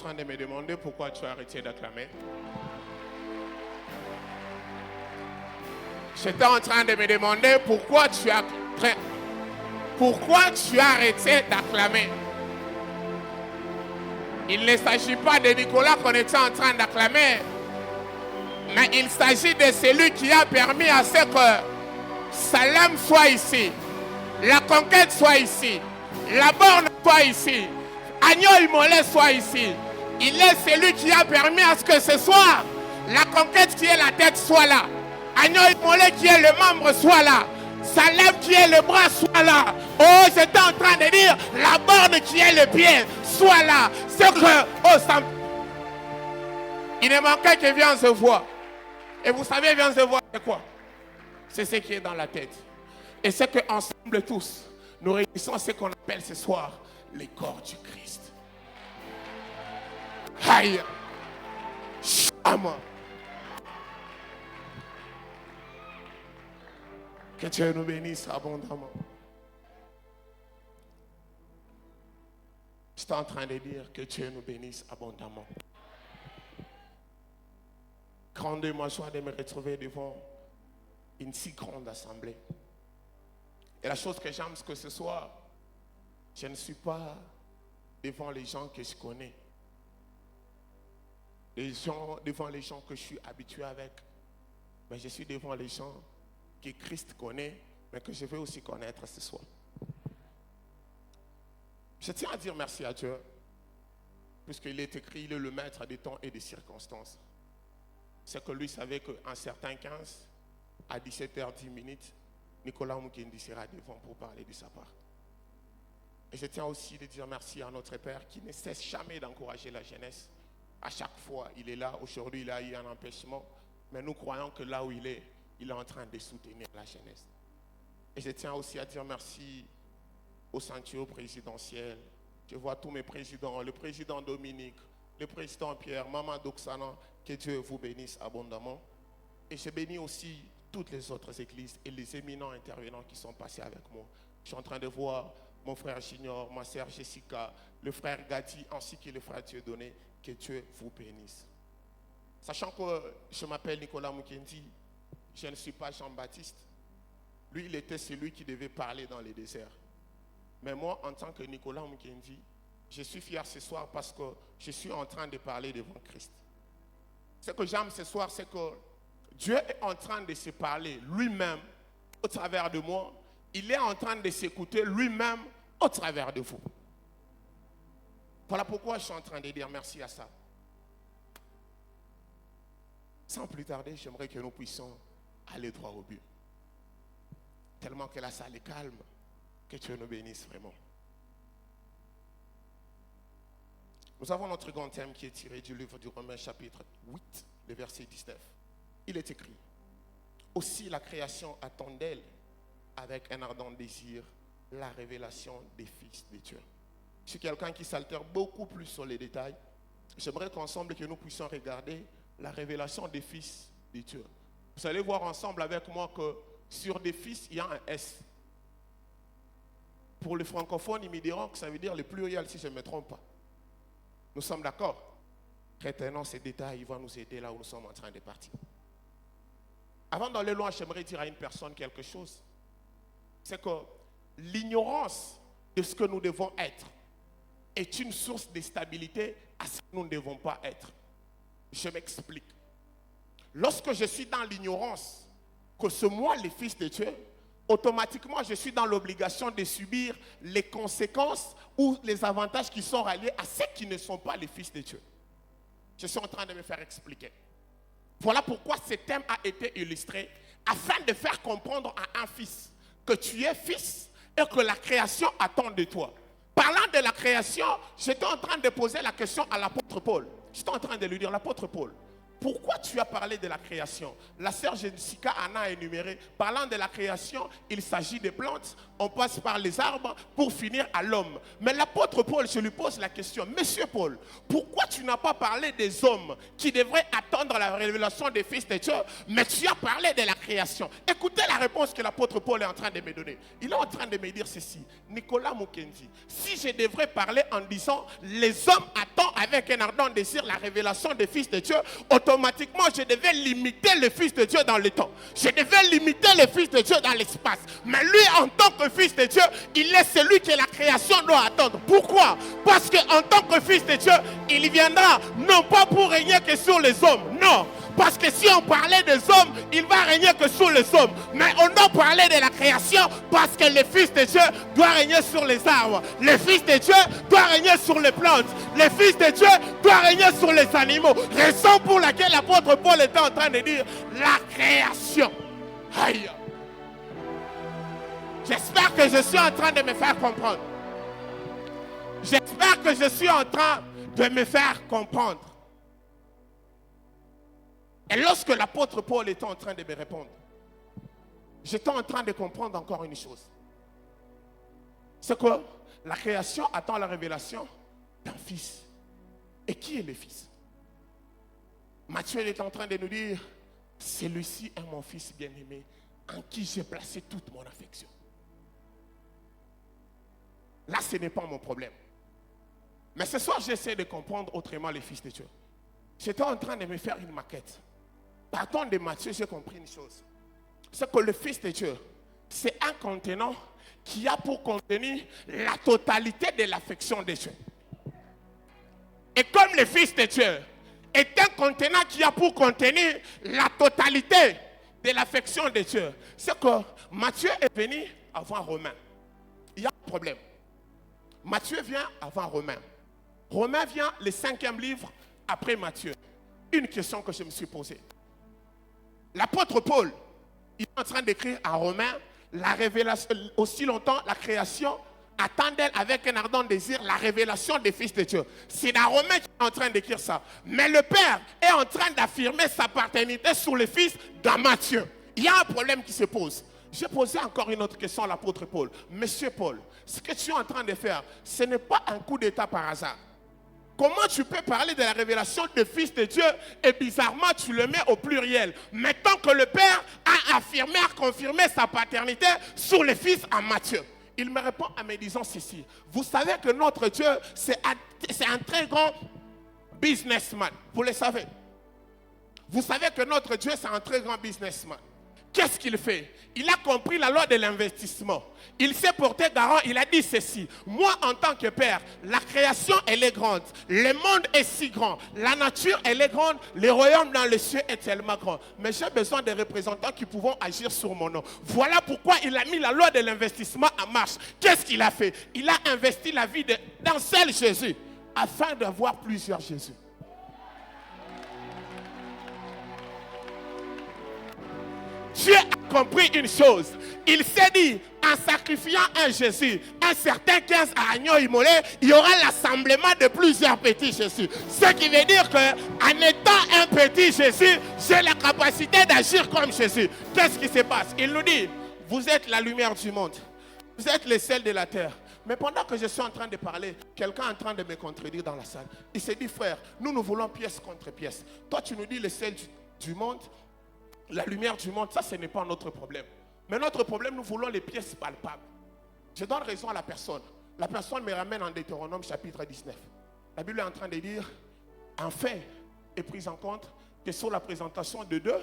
train de me demander pourquoi tu as arrêté d'acclamer. J'étais en train de me demander pourquoi tu as arrêté d'acclamer. Il ne s'agit pas de Nicolas qu'on était en train d'acclamer, mais il s'agit de celui qui a permis à ce que Salem soit ici, la conquête soit ici, la borne soit ici, Agneau Mollet soit ici. Il est celui qui a permis à ce que ce soir, la conquête qui est la tête soit là, Agneau Mollet qui est le membre soit là, Salem qui est le bras soit là. Oh, j'étais en train de dire, la borne qui est le pied soit là. C'est que, oh, ça... Il ne manquait que viens se voir. Et vous savez, viens se voir, c'est quoi? C'est ce qui est dans la tête. Et c'est qu'ensemble tous, nous réunissons ce qu'on appelle ce soir les corps du Christ. Aïe! Chama! Que Dieu nous bénisse abondamment. J'étais en train de dire que Dieu nous bénisse abondamment. Grande est ma joie de me retrouver devant une si grande assemblée. Et la chose que j'aime, c'est que ce soir, je ne suis pas devant les gens que je connais. Devant les gens que je suis habitué avec. Mais je suis devant les gens que Christ connaît, mais que je veux aussi connaître ce soir. Je tiens à dire merci à Dieu, puisqu'il est écrit, il est le maître des temps et des circonstances. C'est que lui savait qu'un certain 15, à 17h10, Nicolas Mukendi sera devant pour parler de sa part. Et je tiens aussi à dire merci à notre Père qui ne cesse jamais d'encourager la jeunesse. À chaque fois, il est là. Aujourd'hui, il a eu un empêchement. Mais nous croyons que là où il est en train de soutenir la jeunesse. Et je tiens aussi à dire merci au Sanctuaire présidentiel. Je vois tous mes présidents, le président Dominique, le président Pierre, Maman Doxana, que Dieu vous bénisse abondamment. Et je bénis aussi toutes les autres églises et les éminents intervenants qui sont passés avec moi. Je suis en train de voir mon frère Junior, ma sœur Jessica, le frère Gadi, ainsi que le frère Dieudonné. Que Dieu vous bénisse. Sachant que je m'appelle Nicolas Mukendi, je ne suis pas Jean-Baptiste. Lui, il était celui qui devait parler dans les déserts. Mais moi, en tant que Nicolas Mukendi, je suis fier ce soir parce que je suis en train de parler devant Christ. Ce que j'aime ce soir, c'est que Dieu est en train de se parler lui-même au travers de moi. Il est en train de s'écouter lui-même au travers de vous. Voilà pourquoi je suis en train de dire merci à ça. Sans plus tarder, j'aimerais que nous puissions aller droit au but. Tellement que la salle est calme, que Dieu nous bénisse vraiment. Nous avons notre grand thème qui est tiré du livre du Romains chapitre 8, le verset 19. Il est écrit: aussi la création attend d'elle avec un ardent désir la révélation des fils de Dieu. Je suis quelqu'un qui s'altère beaucoup plus sur les détails. J'aimerais qu'ensemble que nous puissions regarder la révélation des fils de Dieu. Vous allez voir ensemble avec moi que sur des fils, il y a un S. Pour les francophones, ils me diront que ça veut dire le pluriel si je ne me trompe pas. Nous sommes d'accord? Retenons ces détails, ils vont nous aider là où nous sommes en train de partir. Avant d'aller loin, j'aimerais dire à une personne quelque chose. C'est que l'ignorance de ce que nous devons être est une source de stabilité à ce que nous ne devons pas être. Je m'explique. Lorsque je suis dans l'ignorance que c'est moi le Fils de Dieu, automatiquement je suis dans l'obligation de subir les conséquences ou les avantages qui sont reliés à ceux qui ne sont pas les Fils de Dieu. Je suis en train de me faire expliquer. Voilà pourquoi ce thème a été illustré afin de faire comprendre à un fils que tu es fils et que la création attend de toi. Parlant de la création, j'étais en train de poser la question à l'apôtre Paul. J'étais en train de lui dire, l'apôtre Paul, Pourquoi tu as parlé de la création? La sœur Jessica en a énuméré. Parlant de la création, il s'agit des plantes, on passe par les arbres pour finir à l'homme. Mais l'apôtre Paul, je lui pose la question, Monsieur Paul, pourquoi tu n'as pas parlé des hommes qui devraient attendre la révélation des fils de Dieu, mais tu as parlé de la création? Écoutez la réponse que l'apôtre Paul est en train de me donner. Il est en train de me dire ceci, Nicolas Mukendi, si je devrais parler en disant, les hommes attendent avec un ardent désir la révélation des fils de Dieu, automatiquement, je devais limiter le Fils de Dieu dans le temps. Je devais limiter le Fils de Dieu dans l'espace. Mais lui, en tant que Fils de Dieu, il est celui que la création doit attendre. Pourquoi? Parce qu'en tant que Fils de Dieu, il viendra non pas pour régner que sur les hommes. Non. Parce que si on parlait des hommes, il va régner que sur les hommes. Mais on doit parler de la création parce que le Fils de Dieu doit régner sur les arbres. Le Fils de Dieu doit régner sur les plantes. Le Fils de Dieu doit régner sur les animaux. Raison pour laquelle l'apôtre Paul était en train de dire la création. Aïe. J'espère que je suis en train de me faire comprendre. J'espère que je suis en train de me faire comprendre. Et lorsque l'apôtre Paul était en train de me répondre, j'étais en train de comprendre encore une chose. C'est que la création attend la révélation d'un fils. Et qui est le fils? Matthieu est en train de nous dire, celui-ci est mon fils bien-aimé, en qui j'ai placé toute mon affection. Là, ce n'est pas mon problème. Mais ce soir, j'essaie de comprendre autrement les fils de Dieu. J'étais en train de me faire une maquette. Partant de Matthieu, j'ai compris une chose. C'est que le Fils de Dieu, c'est un contenant qui a pour contenir la totalité de l'affection de Dieu. Et comme le Fils de Dieu est un contenant qui a pour contenir la totalité de l'affection de Dieu, c'est que Matthieu est venu avant Romain. Il y a un problème. Matthieu vient avant Romain. Romain vient le 5e livre après Matthieu. Une question que je me suis posée. L'apôtre Paul, il est en train d'écrire à Romains, la révélation, aussi longtemps la création attend d'elle avec un ardent désir la révélation des fils de Dieu. C'est dans Romains qui est en train d'écrire ça. Mais le Père est en train d'affirmer sa paternité sur le Fils dans Matthieu. Il y a un problème qui se pose. J'ai posé encore une autre question à l'apôtre Paul. Monsieur Paul, ce que tu es en train de faire, ce n'est pas un coup d'état par hasard. Comment tu peux parler de la révélation du Fils de Dieu et bizarrement tu le mets au pluriel? Maintenant que le Père a affirmé, a confirmé sa paternité sur le Fils en Matthieu. Il me répond en me disant ceci. Vous savez que notre Dieu, c'est un très grand businessman. Vous le savez. Vous savez que notre Dieu, c'est un très grand businessman. Qu'est-ce qu'il fait? Il a compris la loi de l'investissement. Il s'est porté garant, il a dit ceci. Moi, en tant que père, la création, elle est grande. Le monde est si grand. La nature, elle est grande. Le royaume dans les cieux est tellement grand. Mais j'ai besoin de représentants qui pourront agir sur mon nom. Voilà pourquoi il a mis la loi de l'investissement en marche. Qu'est-ce qu'il a fait? Il a investi la vie d'un seul Jésus afin d'avoir plusieurs Jésus. Dieu a compris une chose. Il s'est dit, en sacrifiant un Jésus, un certain 15 agneaux immolés, il y aura l'assemblement de plusieurs petits Jésus. Ce qui veut dire qu'en étant un petit Jésus, j'ai la capacité d'agir comme Jésus. Qu'est-ce qui se passe? Il nous dit, vous êtes la lumière du monde. Vous êtes le sel de la terre. Mais pendant que je suis en train de parler, quelqu'un est en train de me contredire dans la salle. Il s'est dit, frère, nous voulons pièce contre pièce. Toi, tu nous dis le sel du monde, la lumière du monde, ça, ce n'est pas notre problème. Mais notre problème, nous voulons les pièces palpables. Je donne raison à la personne. La personne me ramène en Deutéronome chapitre 19. La Bible est en train de dire, un fait est pris en compte que sur la présentation de 2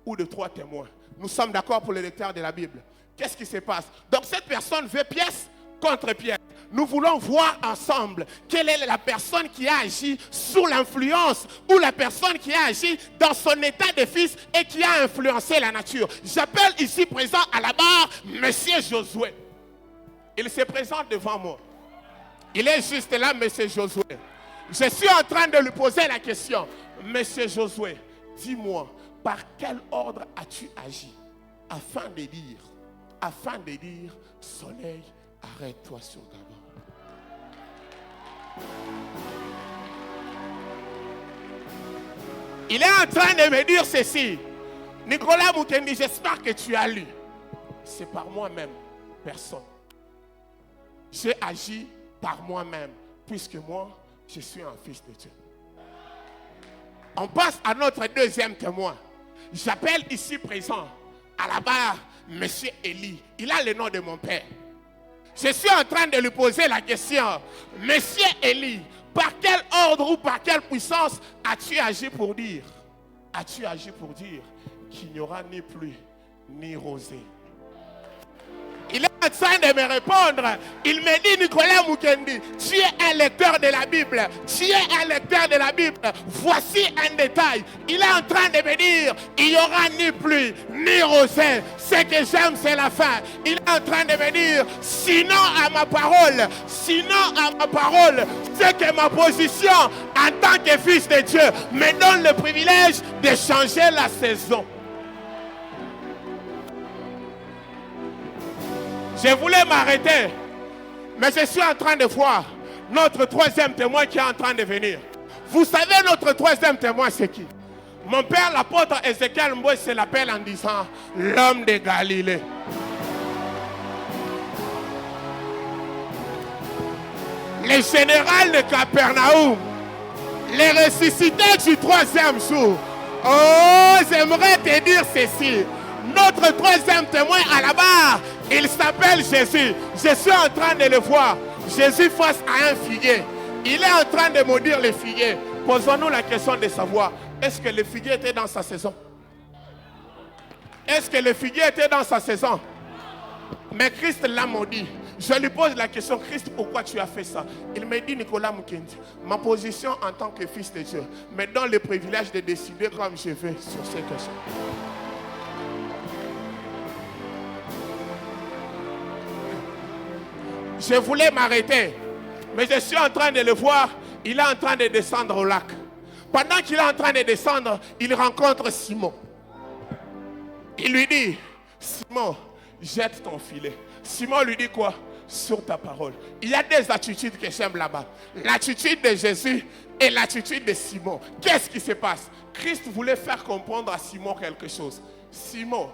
ou de 3 témoins. Nous sommes d'accord pour les lecteurs de la Bible. Qu'est-ce qui se passe? Donc cette personne veut pièce contre pièce. Nous voulons voir ensemble quelle est la personne qui a agi sous l'influence ou la personne qui a agi dans son état de fils et qui a influencé la nature. J'appelle ici présent à la barre Monsieur Josué. Il se présente devant moi. Il est juste là, Monsieur Josué. Je suis en train de lui poser la question. Monsieur Josué, dis-moi, par quel ordre as-tu agi afin de dire, soleil, arrête-toi sur Gabon. Il est en train de me dire ceci. Nicolas Mukendi, j'espère que tu as lu. C'est par moi-même, personne. J'ai agi par moi-même, puisque moi, je suis un fils de Dieu. On passe à notre deuxième témoin. J'appelle ici présent, à la barre, Monsieur Élie. Il a le nom de mon père. Je suis en train de lui poser la question. Monsieur Élie, par quel ordre ou par quelle puissance as-tu agi pour dire? As-tu agi pour dire qu'il n'y aura ni pluie, ni rosée? Il est en train de me répondre. Il me dit, Nicolas Mukendi, tu es un lecteur de la Bible. Tu es un lecteur de la Bible. Voici un détail. Il est en train de me dire, il n'y aura ni pluie, ni rosée. Ce que j'aime, c'est la fin. Il est en train de me dire, sinon à ma parole, c'est que ma position en tant que fils de Dieu me donne le privilège de changer la saison. Je voulais m'arrêter, mais je suis en train de voir notre troisième témoin qui est en train de venir. Vous savez, notre troisième témoin, c'est qui? Mon père, l'apôtre Ézéchiel Mboye, se l'appelle en disant l'homme de Galilée. Le général de Capernaum, le ressuscité du troisième jour. Oh, j'aimerais te dire ceci. Notre troisième témoin à la barre, il s'appelle Jésus. Je suis en train de le voir. Jésus face à un figuier. Il est en train de maudire les figuiers. Posons-nous la question de savoir, est-ce que le figuier était dans sa saison? Est-ce que le figuier était dans sa saison? Mais Christ l'a maudit. Je lui pose la question, Christ, pourquoi tu as fait ça? Il me dit, Nicolas Mukendi, ma position en tant que fils de Dieu me donne le privilège de décider comme je veux sur ces questions. Je voulais m'arrêter, mais je suis en train de le voir. Il est en train de descendre au lac. Pendant qu'il est en train de descendre, il rencontre Simon. Il lui dit, Simon, jette ton filet. Simon lui dit quoi? Sur ta parole. Il y a des attitudes que j'aime là-bas. L'attitude de Jésus et l'attitude de Simon. Qu'est-ce qui se passe? Christ voulait faire comprendre à Simon quelque chose. Simon,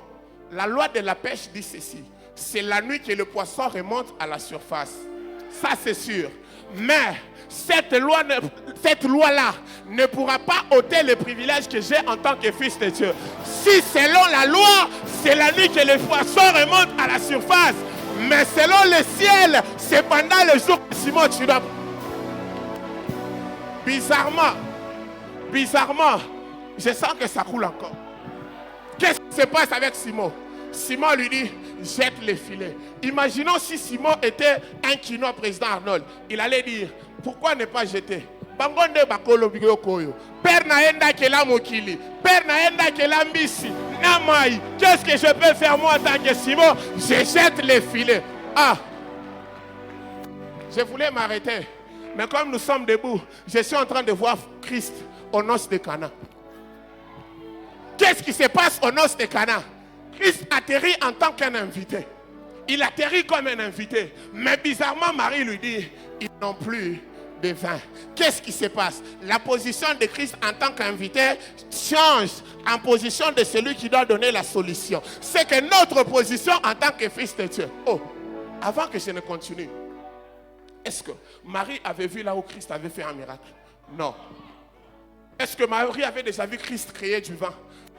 la loi de la pêche dit ceci. C'est la nuit que le poisson remonte à la surface. Ça, c'est sûr. Mais cette loi-là ne pourra pas ôter le privilège que j'ai en tant que fils de Dieu. Si selon la loi, c'est la nuit que le poisson remonte à la surface. Mais selon le ciel, c'est pendant le jour que Simon, tu dois... Bizarrement, je sens que ça coule encore. Qu'est-ce qui se passe avec Simon? Simon lui dit, jette les filets. Imaginons si Simon était un quinois président Arnold. Il allait dire, pourquoi ne pas jeter? Père naenda ke la mokili, Père naenda ke la mbisi, namai. Qu'est-ce que je peux faire moi en tant que Simon? Je jette les filets. Ah, je voulais m'arrêter, mais comme nous sommes debout, je suis en train de voir Christ aux noces de Cana. Qu'est-ce qui se passe aux noces de Cana? Christ atterrit en tant qu'un invité. Il atterrit comme un invité. Mais bizarrement, Marie lui dit, ils n'ont plus de vin. Qu'est-ce qui se passe? La position de Christ en tant qu'invité change en position de celui qui doit donner la solution. C'est que notre position en tant que fils de Dieu. Oh, avant que je ne continue, est-ce que Marie avait vu là où Christ avait fait un miracle? Non. Est-ce que Marie avait déjà vu Christ créer du vin?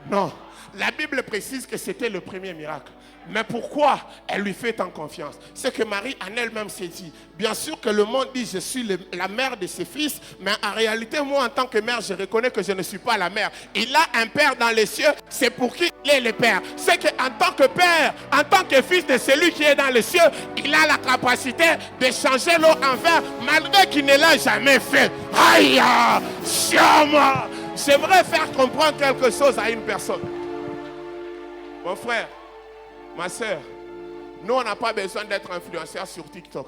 Non. La Bible précise que c'était le premier miracle. Mais pourquoi elle lui fait tant confiance? C'est que Marie en elle-même s'est dit, bien sûr que le monde dit je suis la mère de ses fils, mais en réalité moi en tant que mère je reconnais que je ne suis pas la mère. Il a un père dans les cieux, c'est pour qui il est le père. C'est qu'en tant que père, en tant que fils de celui qui est dans les cieux, il a la capacité de changer l'eau en vin malgré qu'il ne l'a jamais fait. Aïe, chiama. J'aimerais faire comprendre quelque chose à une personne. Mon frère, ma soeur, nous on n'a pas besoin d'être influenceurs sur TikTok.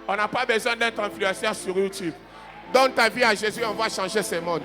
On n'a pas besoin d'être influenceurs sur YouTube. Donne ta vie à Jésus, on va changer ce monde.